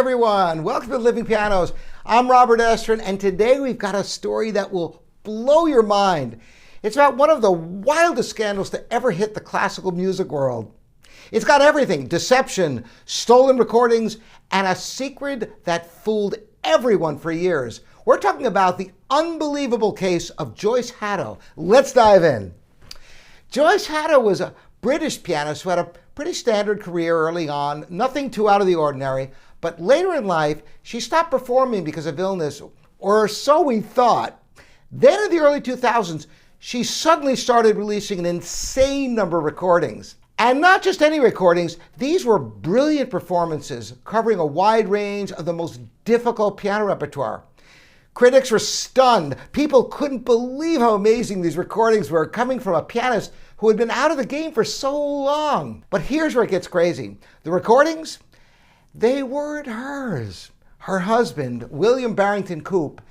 everyone. Welcome to Living Pianos. I'm Robert Estrin, and today we've got a story that will blow your mind. It's about one of the wildest scandals to ever hit the classical music world. It's got everything: deception, stolen recordings, and a secret that fooled everyone for years. We're talking about the unbelievable case of Joyce Hatto. Let's dive in. Joyce Hatto was a British pianist who had a pretty standard career early on, nothing too out of the ordinary, but later in life, she stopped performing because of illness, or so we thought. Then in the early 2000s, she suddenly started releasing an insane number of recordings. And not just any recordings, these were brilliant performances covering a wide range of the most difficult piano repertoire. Critics were stunned. People couldn't believe how amazing these recordings were, coming from a pianist who had been out of the game for so long. But here's where it gets crazy. The recordings, they weren't hers. Her husband, William Barrington Coupe,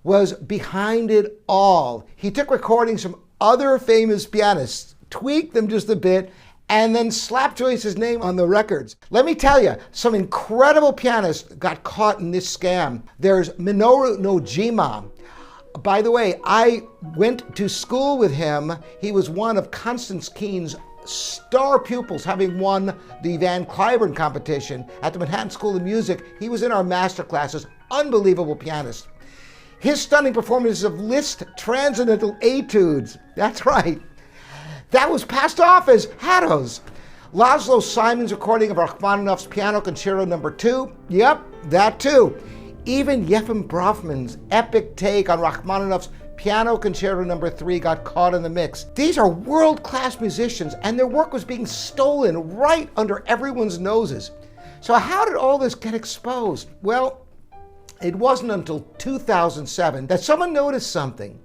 was behind it all. He took recordings from other famous pianists, tweaked them just a bit, and then slapped Joyce's name on the records. Let me tell you, some incredible pianists got caught in this scam. There's Minoru Nojima. By the way, I went to school with him. He was one of Constance Keen's star pupils, having won the Van Cliburn competition at the Manhattan School of Music. He was in our master classes. Unbelievable pianist. His stunning performances of Liszt Transcendental Etudes, that's right, that was passed off as Hatto's. Laszlo Simon's recording of Rachmaninoff's Piano Concerto No. 2, yep, that too. Even Yefim Brofman's epic take on Rachmaninoff's Piano Concerto No. 3 got caught in the mix. These are world-class musicians, and their work was being stolen right under everyone's noses. So how did all this get exposed? Well, it wasn't until 2007 that someone noticed something.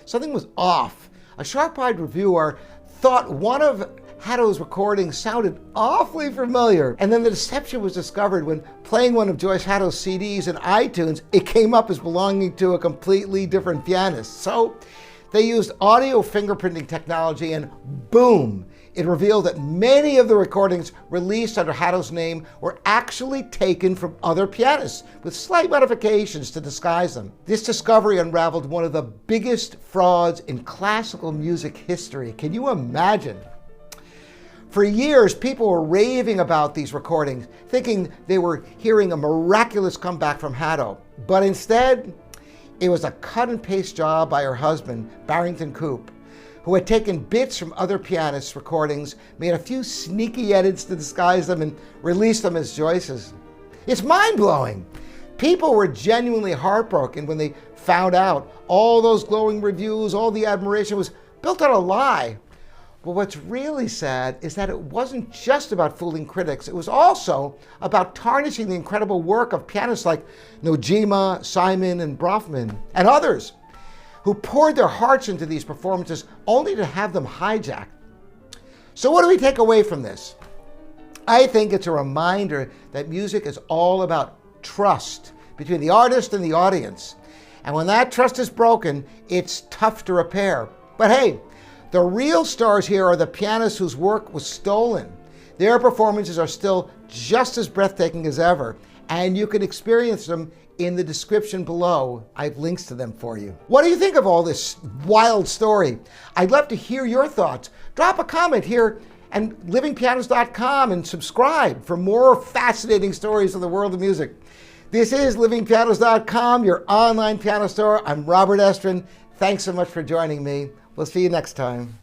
Something was off. A sharp-eyed reviewer thought one of Hatto's recordings sounded awfully familiar, and then the deception was discovered when playing one of Joyce Hatto's CDs in iTunes, it came up as belonging to a completely different pianist. So they used audio fingerprinting technology, and boom, it revealed that many of the recordings released under Hatto's name were actually taken from other pianists with slight modifications to disguise them. This discovery unraveled one of the biggest frauds in classical music history. Can you imagine? For years, people were raving about these recordings, thinking they were hearing a miraculous comeback from Hatto. But instead, it was a cut and paste job by her husband, Barrington Coupe, who had taken bits from other pianists' recordings, made a few sneaky edits to disguise them, and released them as Joyce's. It's mind-blowing. People were genuinely heartbroken when they found out all those glowing reviews, all the admiration was built on a lie. But what's really sad is that it wasn't just about fooling critics. It was also about tarnishing the incredible work of pianists like Nojima, Simon, and Brofman, and others, who poured their hearts into these performances only to have them hijacked. So what do we take away from this? I think it's a reminder that music is all about trust between the artist and the audience. And when that trust is broken, it's tough to repair. But hey, the real stars here are the pianists whose work was stolen. Their performances are still just as breathtaking as ever, and you can experience them in the description below. I have links to them for you. What do you think of all this wild story? I'd love to hear your thoughts. Drop a comment here and livingpianos.com and subscribe for more fascinating stories of the world of music. This is livingpianos.com, your online piano store. I'm Robert Estrin. Thanks so much for joining me. We'll see you next time.